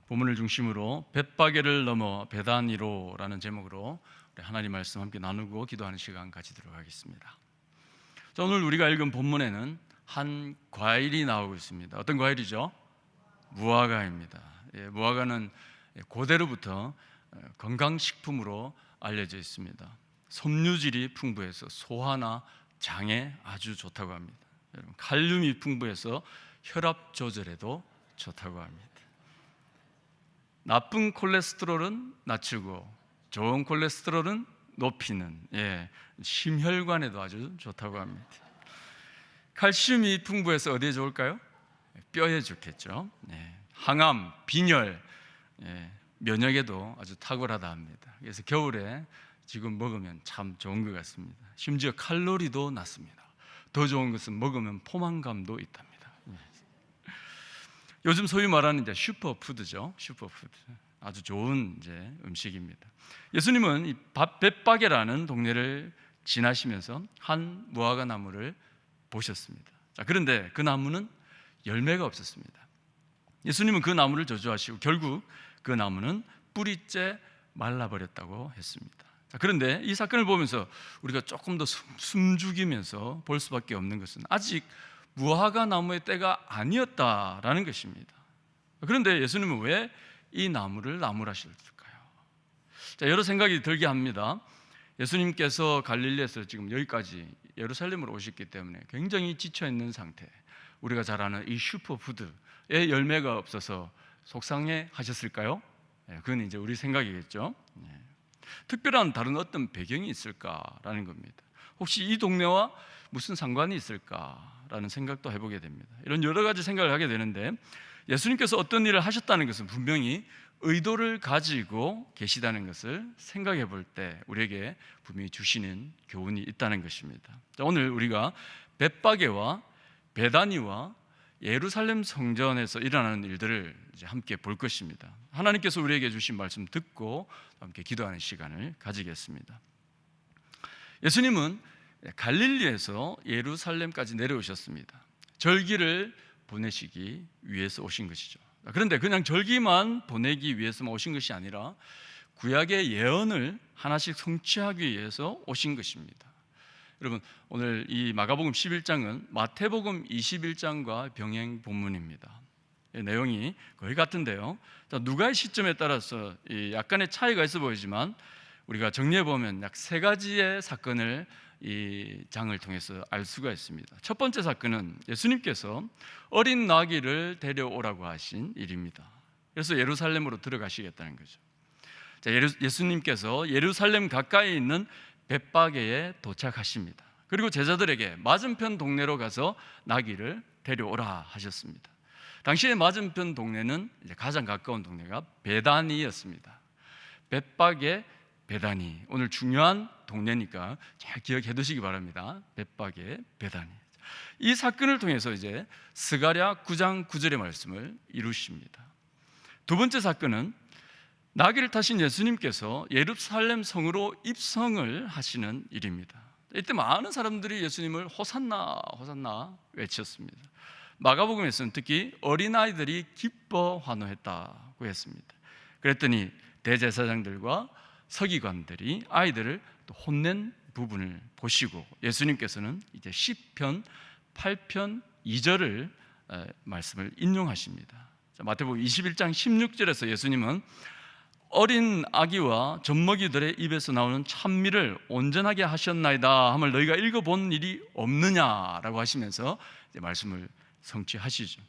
본문을 중심으로 벳바게를 넘어 베다니로라는 제목으로 하나님 말씀 함께 나누고 기도하는 시간 가지도록 하겠습니다. 자, 오늘 우리가 읽은 본문에는 한 과일이 나오고 있습니다. 어떤 과일이죠? 무화과입니다. 무화과는 고대로부터 건강식품으로 알려져 있습니다. 섬유질이 풍부해서 소화나 장에 아주 좋다고 합니다. 칼륨이 풍부해서 혈압 조절에도 좋다고 합니다. 나쁜 콜레스테롤은 낮추고 좋은 콜레스테롤은 높이는 심혈관에도 아주 좋다고 합니다. 칼슘이 풍부해서 어디에 좋을까요? 뼈에 좋겠죠. 항암, 빈혈, 면역에도 아주 탁월하다 합니다. 그래서 겨울에 지금 먹으면 참 좋은 것 같습니다. 심지어 칼로리도 낮습니다. 더 좋은 것은 먹으면 포만감도 있답니다. 요즘 소위 말하는 이제 슈퍼푸드죠. 슈퍼푸드. 아주 좋은 음식입니다. 예수님은 이 벳바게라는 동네를 지나시면서 한 무화과 나무를 보셨습니다. 자, 그런데 그 나무는 열매가 없었습니다. 예수님은 그 나무를 저주하시고 결국 그 나무는 뿌리째 말라버렸다고 했습니다. 자, 그런데 이 사건을 보면서 우리가 조금 더 숨죽이면서 볼 수밖에 없는 것은 아직 무화과 나무의 때가 아니었다라는 것입니다. 그런데 예수님은 왜 이 나무를 나무라셨을까요? 자, 여러 생각이 들게 합니다. 예수님께서 갈릴리에서 지금 여기까지 예루살렘으로 오셨기 때문에 굉장히 지쳐있는 상태, 우리가 잘 아는 이 슈퍼푸드의 열매가 없어서 속상해 하셨을까요? 그건 이제 우리 생각이겠죠. 특별한 다른 어떤 배경이 있을까라는 겁니다. 혹시 이 동네와 무슨 상관이 있을까라는 생각도 해보게 됩니다. 이런 여러 가지 생각을 하게 되는데, 예수님께서 어떤 일을 하셨다는 것은 분명히 의도를 가지고 계시다는 것을 생각해 볼 때 우리에게 분명히 주시는 교훈이 있다는 것입니다. 자, 오늘 우리가 벳바게와 베다니와 예루살렘 성전에서 일어나는 일들을 이제 함께 볼 것입니다. 하나님께서 우리에게 주신 말씀 듣고 함께 기도하는 시간을 가지겠습니다. 예수님은 갈릴리에서 예루살렘까지 내려오셨습니다. 절기를 보내시기 위해서 오신 것이죠. 그런데 그냥 절기만 보내기 위해서만 오신 것이 아니라 구약의 예언을 하나씩 성취하기 위해서 오신 것입니다. 여러분, 오늘 이 마가복음 11장은 마태복음 21장과 병행 본문입니다. 내용이 거의 같은데요. 누가의 시점에 따라서 약간의 차이가 있어 보이지만 우리가 정리해 보면 약 세 가지의 사건을 이 장을 통해서 알 수가 있습니다. 첫 번째 사건은 예수님께서 어린 나귀를 데려오라고 하신 일입니다. 그래서 예루살렘으로 들어가시겠다는 거죠. 자, 예수님께서 예루살렘 가까이 있는 벳바게에 도착하십니다. 그리고 제자들에게 맞은편 동네로 가서 나귀를 데려오라 하셨습니다. 당시에 맞은편 동네는 가장 가까운 동네가 베다니였습니다. 벳바게, 베다니, 오늘 중요한 동네니까 잘 기억해 두시기 바랍니다. 벳바게, 베다니. 이 사건을 통해서 이제 스가랴 9장 9절의 말씀을 이루십니다. 두 번째 사건은 나귀를 타신 예수님께서 예루살렘 성으로 입성을 하시는 일입니다. 이때 많은 사람들이 예수님을 호산나 호산나 외쳤습니다. 마가복음에서는 특히 어린아이들이 기뻐 환호했다고 했습니다. 그랬더니 대제사장들과 서기관들이 아이들을 또 혼낸 부분을 보시고 예수님께서는 이제 시편 8편 2절을 말씀을 인용하십니다. 마태복음 21장 16절에서 예수님은 어린 아기와 젖먹이들의 입에서 나오는 찬미를 온전하게 하셨나이다 함을 너희가 읽어본 일이 없느냐라고 하시면서 이제 말씀을 성취하시죠.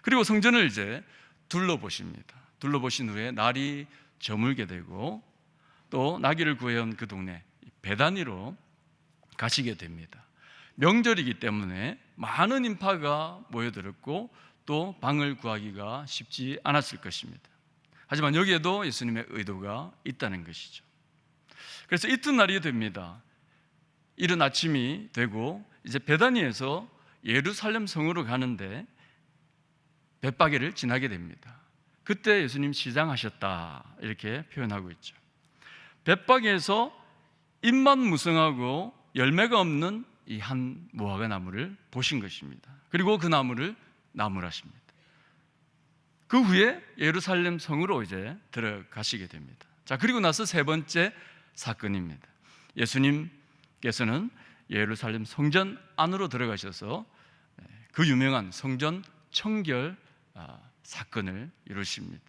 그리고 성전을 이제 둘러보십니다. 둘러보신 후에 날이 저물게 되고 또 나귀를 구해온 그 동네 베다니로 가시게 됩니다. 명절이기 때문에 많은 인파가 모여들었고 또 방을 구하기가 쉽지 않았을 것입니다. 하지만 여기에도 예수님의 의도가 있다는 것이죠. 그래서 이튿날이 됩니다. 이른 아침이 되고 이제 베다니에서 예루살렘 성으로 가는데 벳바게를 지나게 됩니다. 그때 예수님 시장하셨다 이렇게 표현하고 있죠. 벳바게에서 잎만 무성하고 열매가 없는 이 한 무화과 나무를 보신 것입니다. 그리고 그 나무를 나무라십니다. 그 후에 예루살렘 성으로 이제 들어가시게 됩니다. 자, 그리고 나서 세 번째 사건입니다. 예수님께서는 예루살렘 성전 안으로 들어가셔서 그 유명한 성전 청결 사건을 이루십니다.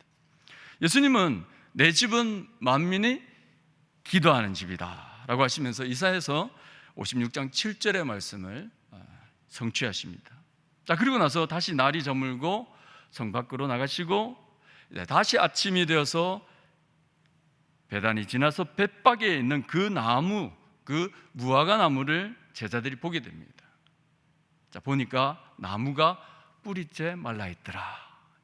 예수님은 내 집은 만민이 기도하는 집이다 라고 하시면서 이사야서 56장 7절의 말씀을 성취하십니다. 자, 그리고 나서 다시 날이 저물고 성 밖으로 나가시고 다시 아침이 되어서 베단이 지나서 벳박에 있는 그 나무, 그 무화과 나무를 제자들이 보게 됩니다. 자, 보니까 나무가 뿌리째 말라 있더라.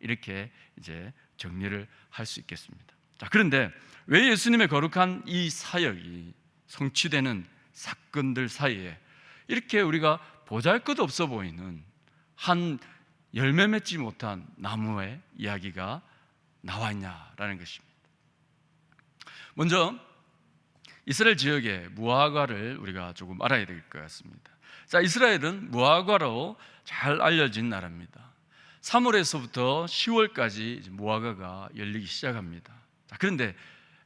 이렇게 이제 정리를 할 수 있겠습니다. 자, 그런데 왜 예수님의 거룩한 이 사역이 성취되는 사건들 사이에 이렇게 우리가 보잘것없어 보이는 한 열매 맺지 못한 나무의 이야기가 나와 있냐라는 것입니다. 먼저 이스라엘 지역의 무화과를 우리가 조금 알아야 될 것 같습니다. 자, 이스라엘은 무화과로 잘 알려진 나라입니다. 3월에서부터 10월까지 무화과가 열리기 시작합니다. 자, 그런데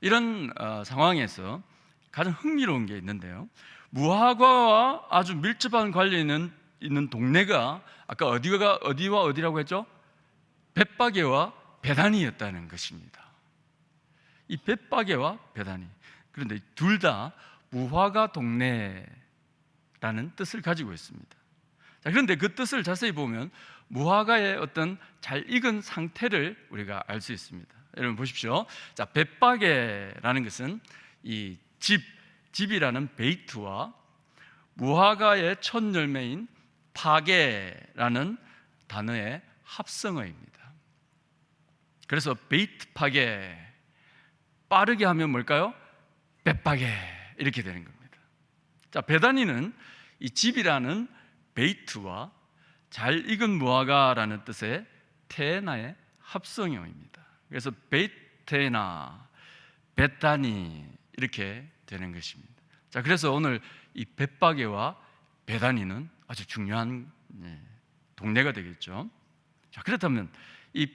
이런 상황에서 가장 흥미로운 게 있는데요. 무화과와 아주 밀접한 관련이 있는 동네가 아까 어디와 어디라고 했죠? 벳바게와 베다니였다는 것입니다. 이 벳바게와 베다니, 그런데 둘 다 무화과 동네라는 뜻을 가지고 있습니다. 자, 그런데 그 뜻을 자세히 보면 무화과의 어떤 잘 익은 상태를 우리가 알 수 있습니다. 여러분 보십시오. 자, 벳바게라는 것은 이 집이라는 베이트와 무화과의 첫 열매인 파게라는 단어의 합성어입니다. 그래서 베이트 파게, 빠르게 하면 뭘까요? 벳바게 이렇게 되는 겁니다. 자, 베다니는 이 집이라는 베이트와 잘 익은 무화과라는 뜻의 테나의 합성어입니다. 그래서 베이테나, 베타니 이렇게 되는 것입니다. 자, 그래서 오늘 이 벳바게와 베다니는 아주 중요한 동네가 되겠죠. 자, 그렇다면 이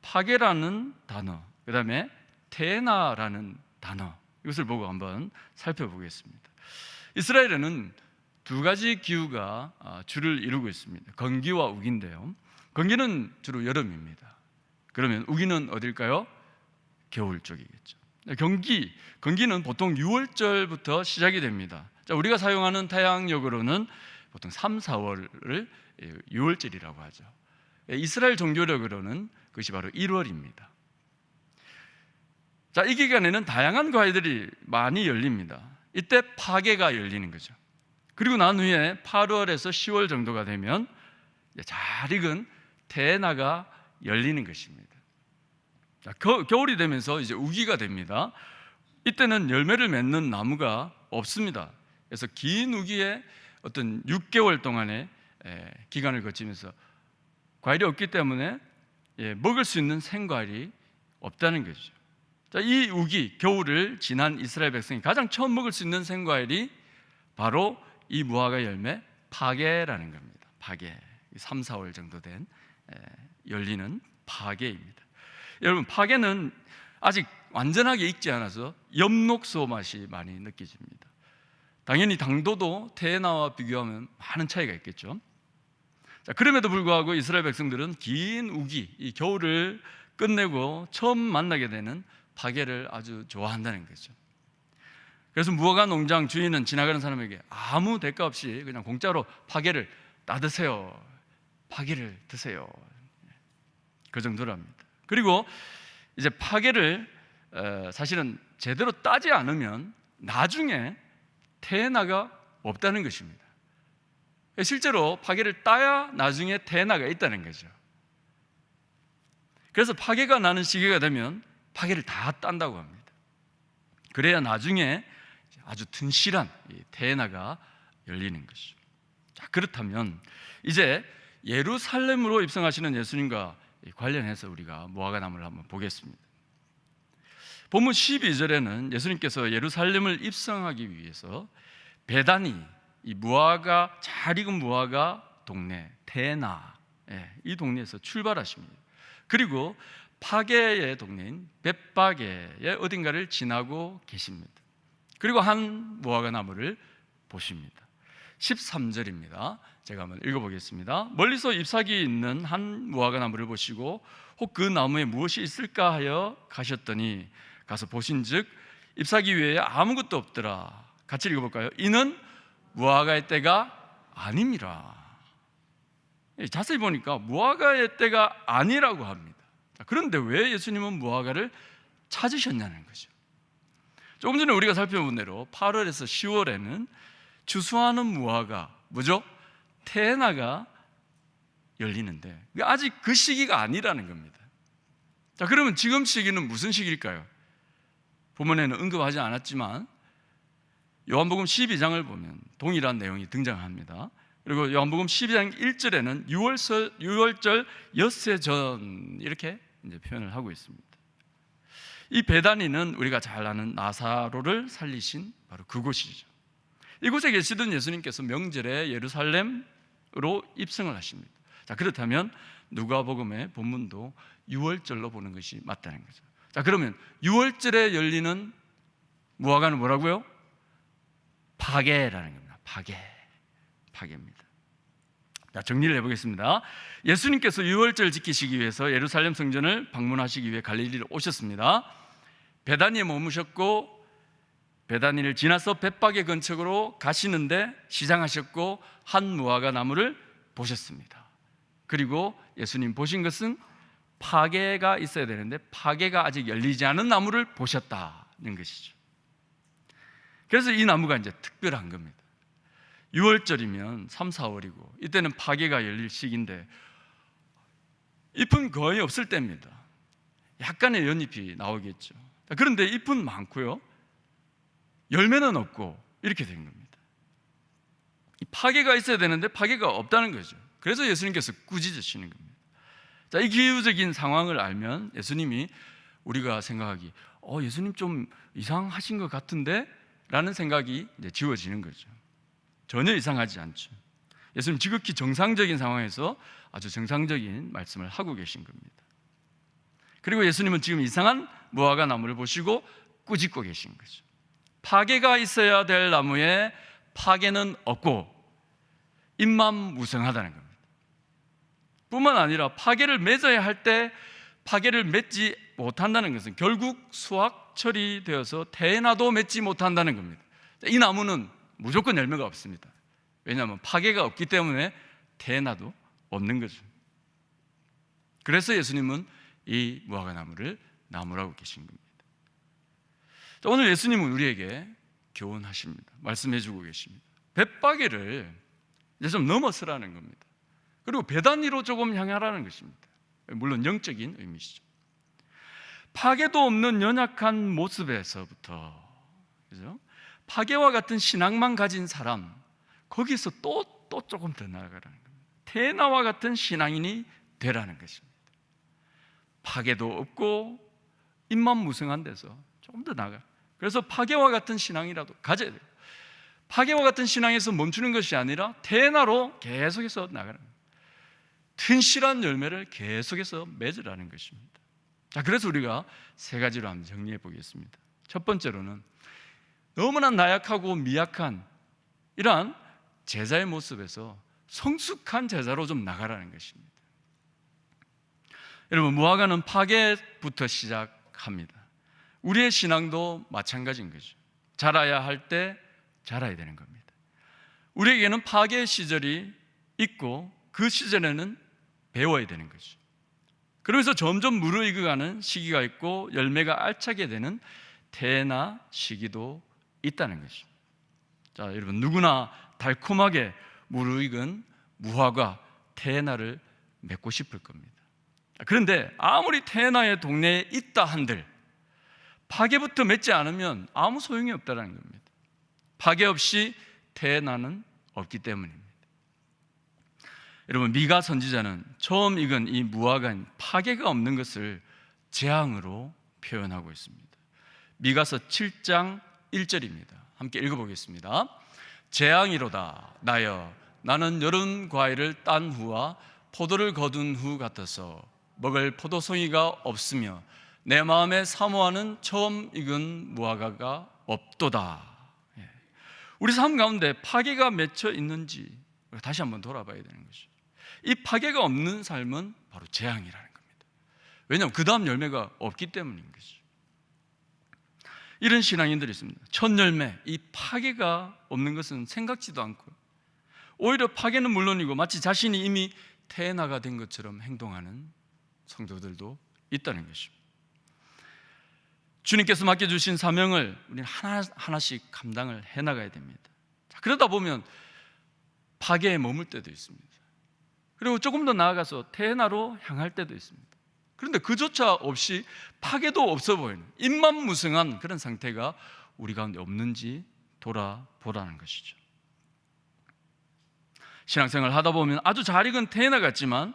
파게라는 단어, 그 다음에 테나라는 단어, 이것을 보고 한번 살펴보겠습니다. 이스라엘에는 두 가지 기후가 주를 이루고 있습니다. 건기와 우기인데요. 건기는 주로 여름입니다. 그러면 우기는 어딜까요? 겨울 쪽이겠죠. 건기는 보통 6월절부터 시작이 됩니다. 자, 우리가 사용하는 태양력으로는 보통 3, 4월을 6월절이라고 하죠. 이스라엘 종교력으로는 그것이 바로 1월입니다. 자, 이 기간에는 다양한 과일들이 많이 열립니다. 이때 파게가 열리는 거죠. 그리고 난 후에 8월에서 10월 정도가 되면 잘 익은 테나가 열리는 것입니다. 자, 겨울이 되면서 이제 우기가 됩니다. 이때는 열매를 맺는 나무가 없습니다. 그래서 긴 우기에 어떤 6개월 동안의 기간을 거치면서 과일이 없기 때문에 먹을 수 있는 생과일이 없다는 거죠. 자, 이 우기, 겨울을 지난 이스라엘 백성이 가장 처음 먹을 수 있는 생과일이 바로 이 무화과 열매 파게라는 겁니다. 파게, 3, 4월 정도 된 열리는 파게입니다. 여러분, 파게는 아직 완전하게 익지 않아서 엽록소 맛이 많이 느껴집니다. 당연히 당도도 테나와 비교하면 많은 차이가 있겠죠. 자, 그럼에도 불구하고 이스라엘 백성들은 긴 우기, 이 겨울을 끝내고 처음 만나게 되는 파게를 아주 좋아한다는 거죠. 그래서 무화과 농장 주인은 지나가는 사람에게 아무 대가 없이 그냥 공짜로 파게를 따드세요, 파게를 드세요, 그 정도랍니다. 그리고 이제 파게를 사실은 제대로 따지 않으면 나중에 테나가 없다는 것입니다. 실제로 파게를 따야 나중에 테나가 있다는 거죠. 그래서 파게가 나는 시기가 되면 파게를 다 딴다고 합니다. 그래야 나중에 아주 튼실한 테나가 열리는 것이죠. 자, 그렇다면 이제 예루살렘으로 입성하시는 예수님과 관련해서 우리가 무화과 나무를 한번 보겠습니다. 본문 12절에는 예수님께서 예루살렘을 입성하기 위해서 베다니, 이 무화과, 잘 익은 무화과 동네 테나, 이 동네에서 출발하십니다. 그리고 파게의 동네인 벳바게의 어딘가를 지나고 계십니다. 그리고 한 무화과 나무를 보십니다. 13절입니다. 제가 한번 읽어보겠습니다. 멀리서 잎사귀 있는 한 무화과 나무를 보시고 혹 그 나무에 무엇이 있을까 하여 가셨더니 가서 보신즉 잎사귀 위에 아무것도 없더라. 같이 읽어볼까요? 이는 무화과의 때가 아님이라. 자세히 보니까 무화과의 때가 아니라고 합니다. 그런데 왜 예수님은 무화과를 찾으셨냐는 거죠. 조금 전에 우리가 살펴본 대로 8월에서 10월에는 추수하는 무화과, 뭐죠? 테나가 열리는데 아직 그 시기가 아니라는 겁니다. 자, 그러면 지금 시기는 무슨 시기일까요? 본문에는 언급하지 않았지만 요한복음 12장을 보면 동일한 내용이 등장합니다. 그리고 요한복음 12장 1절에는 6월절 엿새 전 이렇게 이제 표현을 하고 있습니다. 이 베다니는 우리가 잘 아는 나사로를 살리신 바로 그곳이죠. 이곳에 계시던 예수님께서 명절에 예루살렘으로 입성을 하십니다. 자, 그렇다면 누가복음의 본문도 6월절로 보는 것이 맞다는 거죠. 자, 그러면 6월절에 열리는 무화과는 뭐라고요? 파게라는 겁니다. 파게입니다. 자, 정리를 해보겠습니다. 예수님께서 6월절 지키시기 위해서 예루살렘 성전을 방문하시기 위해 갈릴리로 오셨습니다. 베다니에 머무셨고 베다니를 지나서 벳바게 근처로 가시는데 시장하셨고 한 무화과 나무를 보셨습니다. 그리고 예수님 보신 것은 파게가 있어야 되는데 파게가 아직 열리지 않은 나무를 보셨다는 것이죠. 그래서 이 나무가 이제 특별한 겁니다. 6월절이면 3, 4월이고 이때는 파게가 열릴 시기인데 잎은 거의 없을 때입니다. 약간의 연잎이 나오겠죠. 그런데 잎은 많고요, 열매는 없고 이렇게 된 겁니다. 이 파게가 있어야 되는데 파게가 없다는 거죠. 그래서 예수님께서 꾸짖으시는 겁니다. 자, 이 기후적인 상황을 알면 예수님이 우리가 생각하기 예수님 좀 이상하신 것 같은데 라는 생각이 이제 지워지는 거죠. 전혀 이상하지 않죠. 예수님 지극히 정상적인 상황에서 아주 정상적인 말씀을 하고 계신 겁니다. 그리고 예수님은 지금 이상한 무화과 나무를 보시고 꾸짖고 계신 거죠. 파게가 있어야 될 나무에 파게는 없고 잎만 무성하다는 겁니다. 뿐만 아니라 파게를 맺어야 할 때 파게를 맺지 못한다는 것은 결국 수확 처리되어서 태나도 맺지 못한다는 겁니다. 이 나무는 무조건 열매가 없습니다. 왜냐하면 파게가 없기 때문에 태나도 없는 거죠. 그래서 예수님은 이 무화과 나무를 나무라고 계신 겁니다. 오늘 예수님은 우리에게 교훈하십니다. 말씀해주고 계십니다. 벳바게를 이제 좀 넘어서라는 겁니다. 그리고 베다니로 조금 향하라는 것입니다. 물론 영적인 의미시죠. 파괴도 없는 연약한 모습에서부터, 그죠? 파괴와 같은 신앙만 가진 사람, 거기서 또 조금 더 나아가라는 겁니다. 테나와 같은 신앙인이 되라는 것입니다. 파괴도 없고 잎만 무성한 데서 조금 더 나아가. 그래서 파괴와 같은 신앙이라도 가져야 돼요. 파괴와 같은 신앙에서 멈추는 것이 아니라 테나로 계속해서 나가는 거예요. 튼실한 열매를 계속해서 맺으라는 것입니다. 자, 그래서 우리가 세 가지로 한번 정리해 보겠습니다. 첫 번째로는 너무나 나약하고 미약한 이러한 제자의 모습에서 성숙한 제자로 좀 나가라는 것입니다. 여러분, 무화과는 파괴부터 시작합니다. 우리의 신앙도 마찬가지인 거죠. 자라야 할 때 자라야 되는 겁니다. 우리에게는 파괴 시절이 있고 그 시절에는 배워야 되는 거죠. 그러면서 점점 무르익어가는 시기가 있고 열매가 알차게 되는 태나 시기도 있다는 것입니다. 자, 여러분, 누구나 달콤하게 무르익은 무화과 태나를 맺고 싶을 겁니다. 그런데 아무리 태나의 동네에 있다 한들 파괴부터 맺지 않으면 아무 소용이 없다는 겁니다. 파괴 없이 태나는 없기 때문입니다. 여러분, 미가 선지자는 처음 익은 이 무화과는 파괴가 없는 것을 재앙으로 표현하고 있습니다. 미가서 7장 1절입니다. 함께 읽어보겠습니다. 재앙이로다 나여 나는 여름 과일을 딴 후와 포도를 거둔 후 같아서 먹을 포도송이가 없으며 내 마음에 사모하는 처음 익은 무화과가 없도다. 우리 삶 가운데 파괴가 맺혀 있는지 다시 한번 돌아봐야 되는 것이죠. 이 파괴가 없는 삶은 바로 재앙이라는 겁니다. 왜냐하면 그 다음 열매가 없기 때문인 것이죠. 이런 신앙인들이 있습니다. 첫 열매, 이 파괴가 없는 것은 생각지도 않고 오히려 파괴는 물론이고 마치 자신이 이미 태어나가 된 것처럼 행동하는 성도들도 있다는 것입니다. 주님께서 맡겨주신 사명을 우리는 하나씩 감당을 해나가야 됩니다. 그러다 보면 파괴에 머물 때도 있습니다. 그리고 조금 더 나아가서 태어나로 향할 때도 있습니다. 그런데 그조차 없이 파괴도 없어 보이는 입만무성한 그런 상태가 우리 가운데 없는지 돌아보라는 것이죠. 신앙생활을 하다 보면 아주 잘 익은 태어나 같지만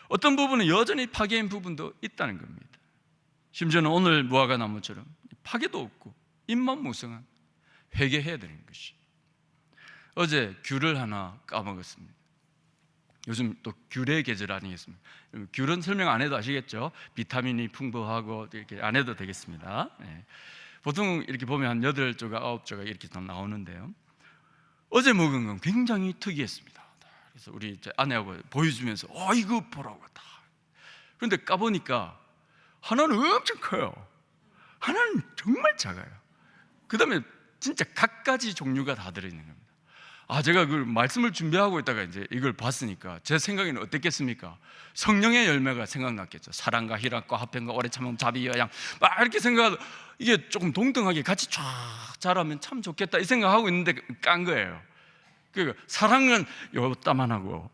어떤 부분은 여전히 파괴인 부분도 있다는 겁니다. 심지어는 오늘 무화과 나무처럼 파괴도 없고 입만무성한 회개해야 되는 것이. 어제 귤을 하나 까먹었습니다. 요즘 또 귤의 계절 아니겠습니까? 귤은 설명 안 해도 아시겠죠? 비타민이 풍부하고 이렇게 안 해도 되겠습니다. 보통 이렇게 보면 한 8조각, 9조각 이렇게 나오는데요. 어제 먹은 건 굉장히 특이했습니다. 그래서 우리 아내하고 보여주면서 이거 보라고 다. 그런데 까보니까 하나는 엄청 커요. 하나는 정말 작아요. 그 다음에 진짜 갖가지 종류가 다 들어있는 겁니다. 제가 그 말씀을 준비하고 있다가 이제 이걸 봤으니까 제 생각에는 어땠겠습니까? 성령의 열매가 생각났겠죠. 사랑과 희락과 화평과 오래 참음 자비 여양 막 이렇게 생각하고 이게 조금 동등하게 같이 쫙 자라면 참 좋겠다 이 생각하고 있는데 깐 거예요. 그러니까 사랑은 요따만하고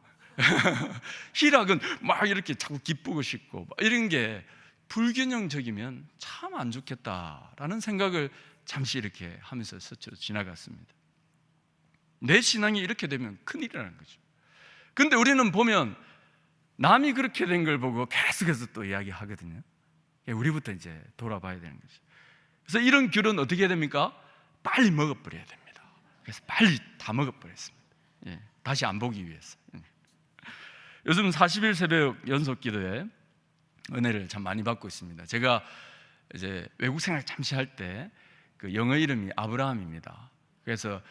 희락은 막 이렇게 자꾸 기쁘고 싶고 이런 게 불균형적이면 참 안 좋겠다라는 생각을 잠시 이렇게 하면서 스쳐 지나갔습니다. 내 신앙이 이렇게 되면 큰일이라는 거죠. 그런데 우리는 보면 남이 그렇게 된 걸 보고 계속해서 또 이야기하거든요. 우리부터 이제 돌아봐야 되는 거죠. 그래서 이런 귤은 어떻게 해야 됩니까? 빨리 먹어버려야 됩니다. 그래서 빨리 다 먹어버렸습니다. 다시 안 보기 위해서. 요즘 40일 새벽 연속 기도에 은혜를 참 많이 받고 있습니다. 제가 이제 외국 생활 잠시 할 때 그 영어 이름이 아브라함입니다. 그래서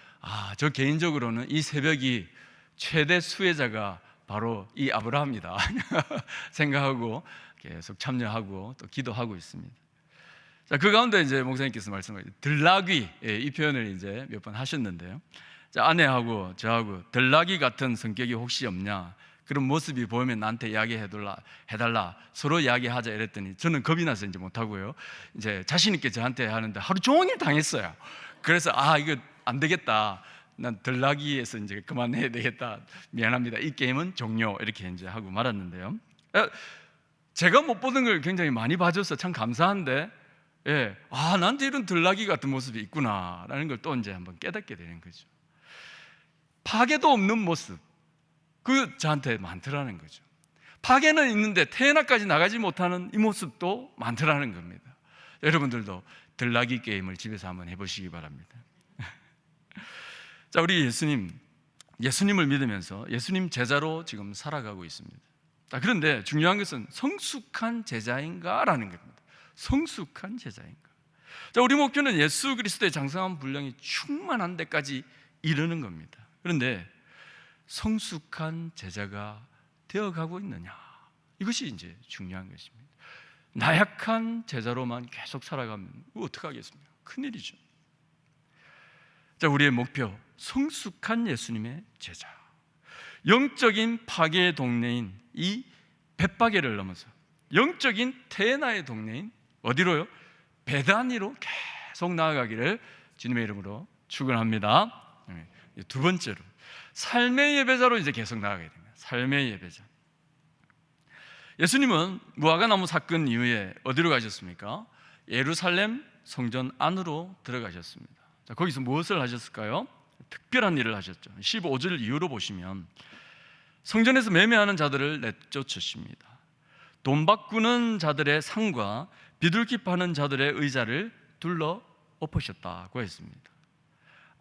저 개인적으로는 이 새벽이 최대 수혜자가 바로 이 아브라함이다 생각하고 계속 참여하고 또 기도하고 있습니다. 자, 그 가운데 이제 목사님께서 말씀하신 들락이 이 표현을 이제 몇 번 하셨는데요. 자, 아내하고 저하고 들락이 같은 성격이 혹시 없냐? 그런 모습이 보이면 나한테 해달라 서로 이야기하자 이랬더니 저는 겁이 나서 이제 못하고요. 이제 자신 있게 저한테 하는데 하루 종일 당했어요. 그래서 이거 안 되겠다. 난 들락이에서 이제 그만해야 되겠다. 미안합니다. 이 게임은 종료 이렇게 이제 하고 말았는데요. 제가 못 보던 걸 굉장히 많이 봐줘서 참 감사한데, 나한테 이런 들락이 같은 모습이 있구나라는 걸 또 이제 한번 깨닫게 되는 거죠. 파괴도 없는 모습. 그 저한테 많더라는 거죠. 파괴는 있는데 태어나까지 나가지 못하는 이 모습도 많더라는 겁니다. 여러분들도 들락이 게임을 집에서 한번 해보시기 바랍니다. 자, 우리 예수님을 믿으면서 예수님 제자로 지금 살아가고 있습니다. 그런데 중요한 것은 성숙한 제자인가라는 겁니다. 성숙한 제자인가. 자, 우리 목표는 예수 그리스도의 장성한 분량이 충만한 데까지 이르는 겁니다. 그런데 성숙한 제자가 되어가고 있느냐, 이것이 이제 중요한 것입니다. 나약한 제자로만 계속 살아가면 어떡하겠습니까? 큰일이죠. 자, 우리의 목표, 성숙한 예수님의 제자. 영적인 파괴의 동네인 이 벳바게를 넘어서 영적인 테나의 동네인 어디로요? 베다니로 계속 나아가기를 주님의 이름으로 축원합니다. 두 번째로 삶의 예배자로 이제 계속 나아가야 됩니다. 삶의 예배자. 예수님은 무화과나무 사건 이후에 어디로 가셨습니까? 예루살렘 성전 안으로 들어가셨습니다. 자, 거기서 무엇을 하셨을까요? 특별한 일을 하셨죠. 15절 이후로 보시면 성전에서 매매하는 자들을 내쫓으십니다. 돈 바꾸는 자들의 상과 비둘기 파는 자들의 의자를 둘러 엎으셨다고 했습니다.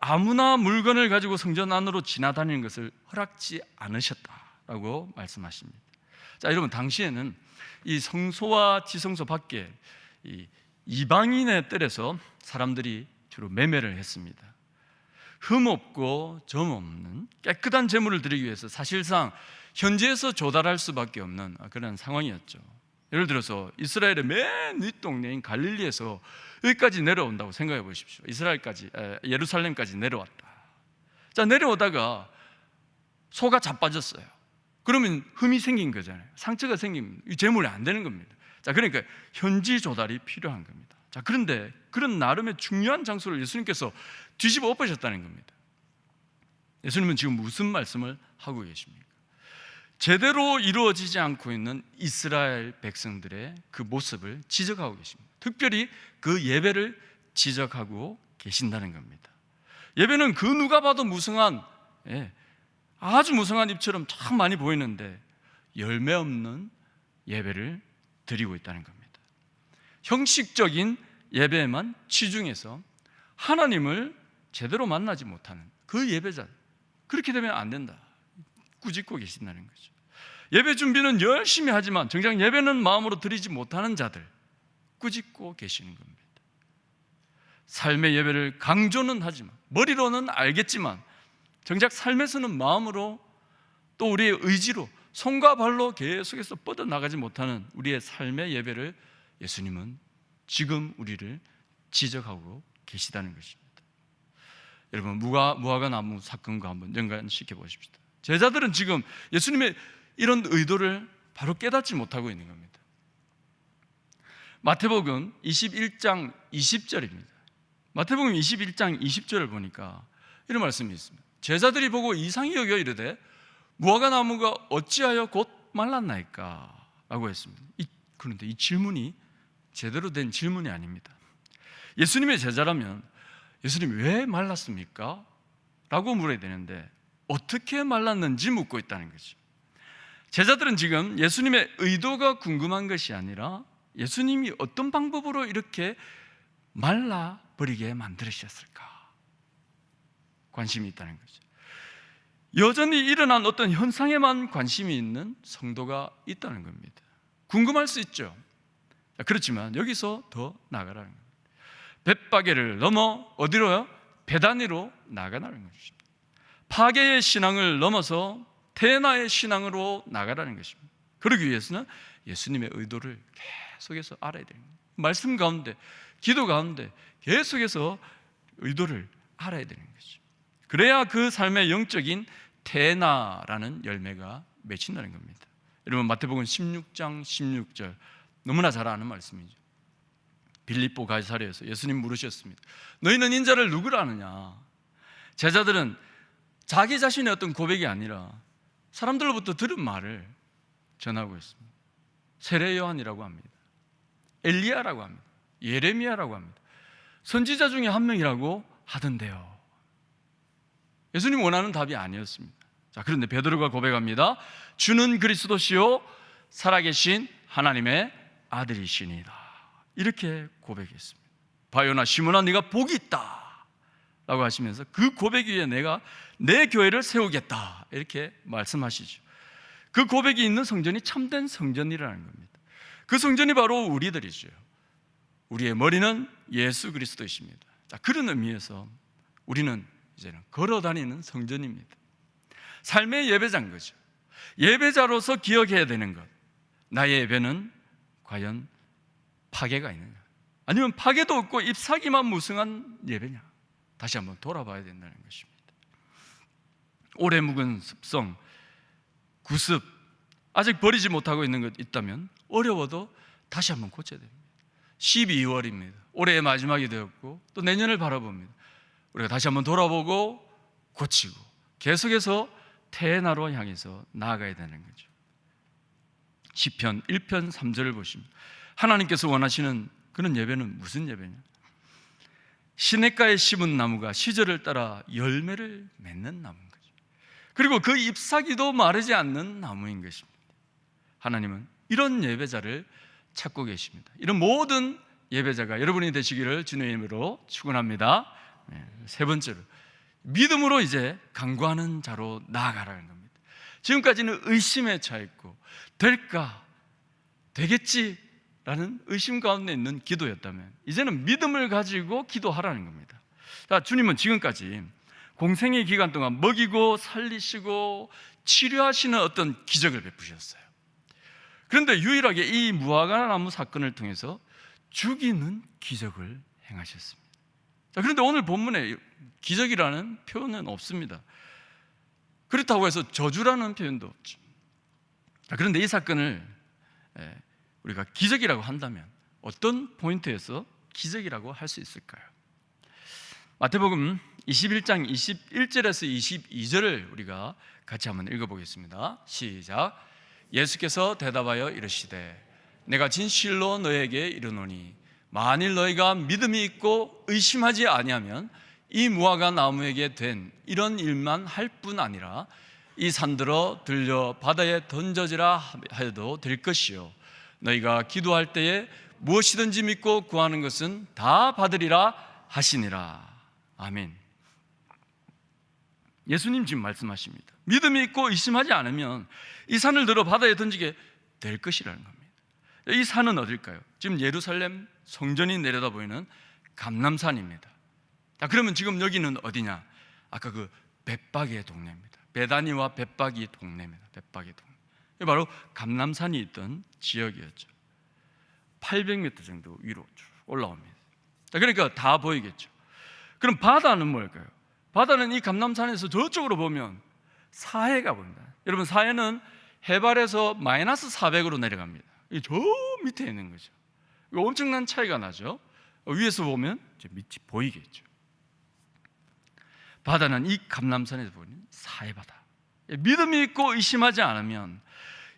아무나 물건을 가지고 성전 안으로 지나다니는 것을 허락지 않으셨다라고 말씀하십니다. 자, 여러분, 당시에는 이 성소와 지성소 밖에 이 이방인의 뜰에서 사람들이 주로 매매를 했습니다. 흠 없고 점 없는 깨끗한 제물을 드리기 위해서 사실상 현지에서 조달할 수밖에 없는 그런 상황이었죠. 예를 들어서 이스라엘의 맨 윗동네인 갈릴리에서 여기까지 내려온다고 생각해 보십시오. 예루살렘까지 내려왔다. 자, 내려오다가 소가 자빠졌어요. 그러면 흠이 생긴 거잖아요. 상처가 생기면 이 제물이 안 되는 겁니다. 자, 그러니까 현지 조달이 필요한 겁니다. 자, 그런데 그런 나름의 중요한 장소를 예수님께서 뒤집어 엎으셨다는 겁니다. 예수님은 지금 무슨 말씀을 하고 계십니까? 제대로 이루어지지 않고 있는 이스라엘 백성들의 그 모습을 지적하고 계십니다. 특별히 그 예배를 지적하고 계신다는 겁니다. 예배는 그 누가 봐도 무성한, 아주 무성한 입처럼 참 많이 보이는데 열매 없는 예배를 드리고 있다는 겁니다. 형식적인 예배에만 치중해서 하나님을 제대로 만나지 못하는 그 예배자, 그렇게 되면 안 된다, 꾸짖고 계신다는 거죠. 예배 준비는 열심히 하지만 정작 예배는 마음으로 드리지 못하는 자들 꾸짖고 계시는 겁니다. 삶의 예배를 강조는 하지만, 머리로는 알겠지만 정작 삶에서는 마음으로 또 우리의 의지로 손과 발로 계속해서 뻗어나가지 못하는 우리의 삶의 예배를 예수님은 지금 우리를 지적하고 계시다는 것입니다. 여러분, 무화과 나무 사건과 한번 연관시켜 보십시다. 제자들은 지금 예수님의 이런 의도를 바로 깨닫지 못하고 있는 겁니다. 마태복음 21장 20절입니다. 마태복음 21장 20절을 보니까 이런 말씀이 있습니다. 제자들이 보고 이상히 여겨 이르되 무화과 나무가 어찌하여 곧 말랐나이까? 라고 했습니다. 그런데 이 질문이 제대로 된 질문이 아닙니다. 예수님의 제자라면 예수님 왜 말랐습니까? 라고 물어야 되는데 어떻게 말랐는지 묻고 있다는 거죠. 제자들은 지금 예수님의 의도가 궁금한 것이 아니라 예수님이 어떤 방법으로 이렇게 말라버리게 만들으셨을까 관심이 있다는 거죠. 여전히 일어난 어떤 현상에만 관심이 있는 성도가 있다는 겁니다. 궁금할 수 있죠. 그렇지만 여기서 더 나아가라는 겁니다. 벳바게를 넘어 어디로요? 베다니로 나아가라는 것입니다. 파괴의 신앙을 넘어서 테나의 신앙으로 나아가라는 것입니다. 그러기 위해서는 예수님의 의도를 계속해서 알아야 됩니다. 말씀 가운데, 기도 가운데 계속해서 의도를 알아야 되는 거죠. 그래야 그 삶의 영적인 테나라는 열매가 맺힌다는 겁니다. 여러분, 마태복음 16장 16절 너무나 잘 아는 말씀이죠. 빌립보 가이사랴에서 예수님 물으셨습니다. 너희는 인자를 누구라 하느냐? 제자들은 자기 자신의 어떤 고백이 아니라 사람들로부터 들은 말을 전하고 있습니다. 세례 요한이라고 합니다. 엘리야라고 합니다. 예레미야라고 합니다. 선지자 중에 한 명이라고 하던데요. 예수님 원하는 답이 아니었습니다. 자, 그런데 베드로가 고백합니다. 주는 그리스도시요 살아계신 하나님의 아들이시니라. 이렇게 고백했습니다. 바요나 시몬아, 네가 복이 있다 라고 하시면서 그 고백 위에 내가 내 교회를 세우겠다 이렇게 말씀하시죠. 그 고백이 있는 성전이 참된 성전이라는 겁니다. 그 성전이 바로 우리들이죠. 우리의 머리는 예수 그리스도이십니다. 자, 그런 의미에서 우리는 이제는 걸어다니는 성전입니다. 삶의 예배자인 거죠. 예배자로서 기억해야 되는 것, 나의 예배는 과연 파괴가 있느냐, 아니면 파괴도 없고 잎사귀만 무성한 예배냐, 다시 한번 돌아봐야 된다는 것입니다. 오래 묵은 습성, 구습, 아직 버리지 못하고 있는 것 있다면 어려워도 다시 한번 고쳐야 됩니다. 12월입니다. 올해의 마지막이 되었고 또 내년을 바라봅니다. 우리가 다시 한번 돌아보고 고치고 계속해서 테나로 향해서 나아가야 되는 거죠. 시편 1편 3절을 보시면 하나님께서 원하시는 그런 예배는 무슨 예배냐? 시냇가에 심은 나무가 시절을 따라 열매를 맺는 나무인 거죠. 그리고 그 잎사귀도 마르지 않는 나무인 것입니다. 하나님은 이런 예배자를 찾고 계십니다. 이런 모든 예배자가 여러분이 되시기를 주님의 이름으로 축원합니다. 세 번째로 믿음으로 이제 간구하는 자로 나아가라는 겁니다. 지금까지는 의심에 처했고 될까? 되겠지라는 의심 가운데 있는 기도였다면 이제는 믿음을 가지고 기도하라는 겁니다. 자, 주님은 지금까지 공생의 기간 동안 먹이고 살리시고 치료하시는 어떤 기적을 베푸셨어요. 그런데 유일하게 이 무화과 나무 사건을 통해서 죽이는 기적을 행하셨습니다. 자, 그런데 오늘 본문에 기적이라는 표현은 없습니다. 그렇다고 해서 저주라는 표현도 없죠. 자, 그런데 이 사건을 우리가 기적이라고 한다면 어떤 포인트에서 기적이라고 할 수 있을까요? 마태복음 21장 21절에서 22절을 우리가 같이 한번 읽어보겠습니다. 시작. 예수께서 대답하여 이르시되 내가 진실로 너에게 이르노니 만일 너희가 믿음이 있고 의심하지 아니하면 이 무화과 나무에게 된 이런 일만 할 뿐 아니라 이 산들어 들려 바다에 던져지라 하여도 될 것이요 너희가 기도할 때에 무엇이든지 믿고 구하는 것은 다 받으리라 하시니라. 아멘. 예수님 지금 말씀하십니다. 믿음이 있고 의심하지 않으면 이 산을 들어 바다에 던지게 될 것이라는 겁니다. 이 산은 어딜까요? 지금 예루살렘 성전이 내려다 보이는 감람산입니다. 자, 그러면 지금 여기는 어디냐? 아까 그 벳바기의 동네입니다. 베다니와 벳바기 동네입니다. 벳바기 동네. 이게 바로 감람산이 있던 지역이었죠. 800m 정도 위로 쭉 올라옵니다. 자, 그러니까 다 보이겠죠. 그럼 바다는 뭘까요? 바다는 이 감람산에서 저쪽으로 보면 사해가 보입니다. 여러분, 사해는 해발에서 마이너스 400으로 내려갑니다. 이 저 밑에 있는 거죠. 이거 엄청난 차이가 나죠. 위에서 보면 이제 밑이 보이겠죠. 바다는 이 감람산에서 보이는 사해바다. 믿음이 있고 의심하지 않으면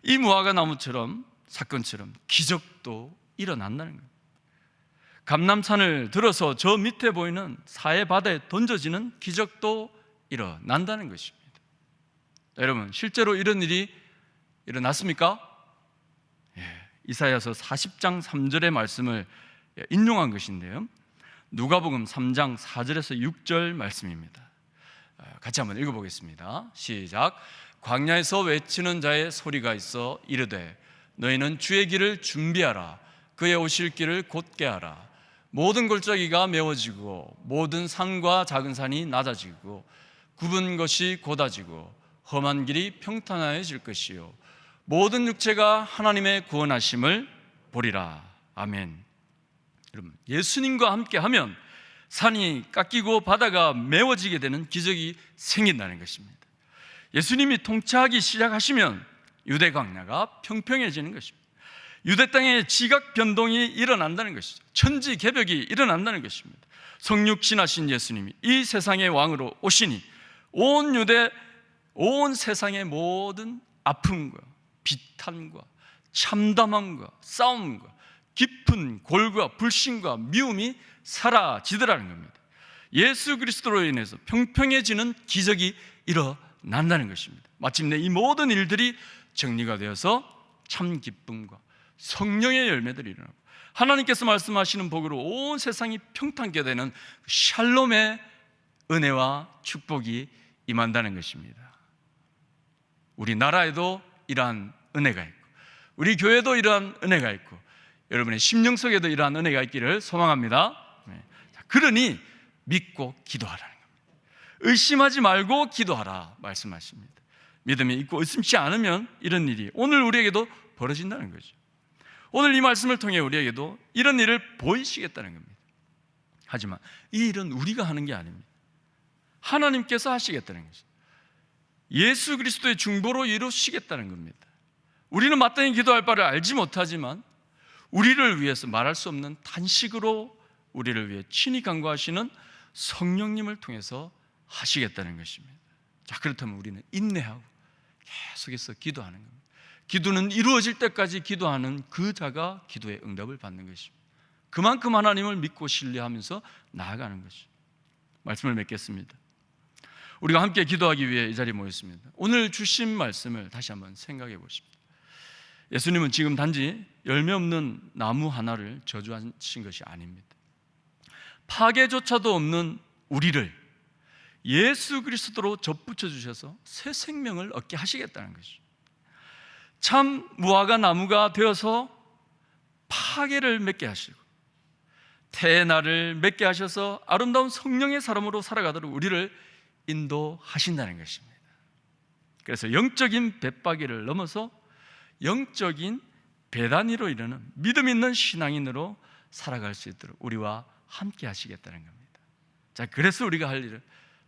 이 무화과 나무처럼 사건처럼 기적도 일어난다는 거예요. 감람산을 들어서 저 밑에 보이는 사해바다에 던져지는 기적도 일어난다는 것입니다. 여러분, 실제로 이런 일이 일어났습니까? 이사야서 40장 3절의 말씀을 인용한 것인데요, 누가복음 3장 4절에서 6절 말씀입니다. 같이 한번 읽어보겠습니다. 시작. 광야에서 외치는 자의 소리가 있어 이르되 너희는 주의 길을 준비하라. 그의 오실 길을 곧게 하라. 모든 골짜기가 메워지고 모든 산과 작은 산이 낮아지고 굽은 것이 곧아지고 험한 길이 평탄하여질 것이요 모든 육체가 하나님의 구원하심을 보리라. 아멘. 여러분, 예수님과 함께 하면 산이 깎이고 바다가 메워지게 되는 기적이 생긴다는 것입니다. 예수님이 통치하기 시작하시면 유대 광야가 평평해지는 것입니다. 유대 땅에 지각 변동이 일어난다는 것이죠. 천지개벽이 일어난다는 것입니다. 성육신하신 예수님이 이 세상의 왕으로 오시니 온 유대, 온 세상의 모든 아픔과 비탄과 참담함과 싸움과 깊은 골과 불신과 미움이 사라지더라는 겁니다. 예수 그리스도로 인해서 평평해지는 기적이 일어난다는 것입니다. 마침내 이 모든 일들이 정리가 되어서 참 기쁨과 성령의 열매들이 일어나고 하나님께서 말씀하시는 복으로 온 세상이 평탄케 되는 샬롬의 은혜와 축복이 임한다는 것입니다. 우리 나라에도 이러한 은혜가 있고 우리 교회도 이러한 은혜가 있고 여러분의 심령 속에도 이러한 은혜가 있기를 소망합니다. 그러니 믿고 기도하라는 겁니다. 의심하지 말고 기도하라 말씀하십니다. 믿음이 있고 의심치 않으면 이런 일이 오늘 우리에게도 벌어진다는 거죠. 오늘 이 말씀을 통해 우리에게도 이런 일을 보이시겠다는 겁니다. 하지만 이 일은 우리가 하는 게 아닙니다. 하나님께서 하시겠다는 것이죠. 예수 그리스도의 중보로 이루시겠다는 겁니다. 우리는 마땅히 기도할 바를 알지 못하지만 우리를 위해서 말할 수 없는 단식으로 우리를 위해 친히 간구하시는 성령님을 통해서 하시겠다는 것입니다. 자, 그렇다면 우리는 인내하고 계속해서 기도하는 겁니다. 기도는 이루어질 때까지 기도하는 그 자가 기도의 응답을 받는 것입니다. 그만큼 하나님을 믿고 신뢰하면서 나아가는 것이죠. 말씀을 맺겠습니다. 우리가 함께 기도하기 위해 이 자리에 모였습니다. 오늘 주신 말씀을 다시 한번 생각해 보십시오. 예수님은 지금 단지 열매 없는 나무 하나를 저주하신 것이 아닙니다. 파괴조차도 없는 우리를 예수 그리스도로 접붙여 주셔서 새 생명을 얻게 하시겠다는 것이죠. 참 무화과 나무가 되어서 파괴를 맺게 하시고 태나를 맺게 하셔서 아름다운 성령의 사람으로 살아가도록 우리를 인도하신다는 것입니다. 그래서 영적인 벳바기를 넘어서 영적인 배단위로 이르는 믿음 있는 신앙인으로 살아갈 수 있도록 우리와 함께 하시겠다는 겁니다. 자, 그래서 우리가 할 일은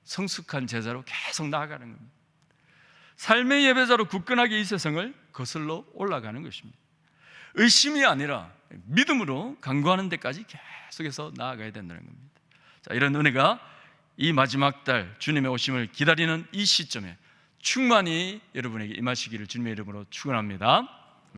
성숙한 제자로 계속 나아가는 겁니다. 삶의 예배자로 굳건하게 이 세상을 거슬러 올라가는 것입니다. 의심이 아니라 믿음으로 강구하는 데까지 계속해서 나아가야 된다는 겁니다. 자, 이런 은혜가 이 마지막 달 주님의 오심을 기다리는 이 시점에 충만히 여러분에게 임하시기를 주님의 이름으로 축원합니다.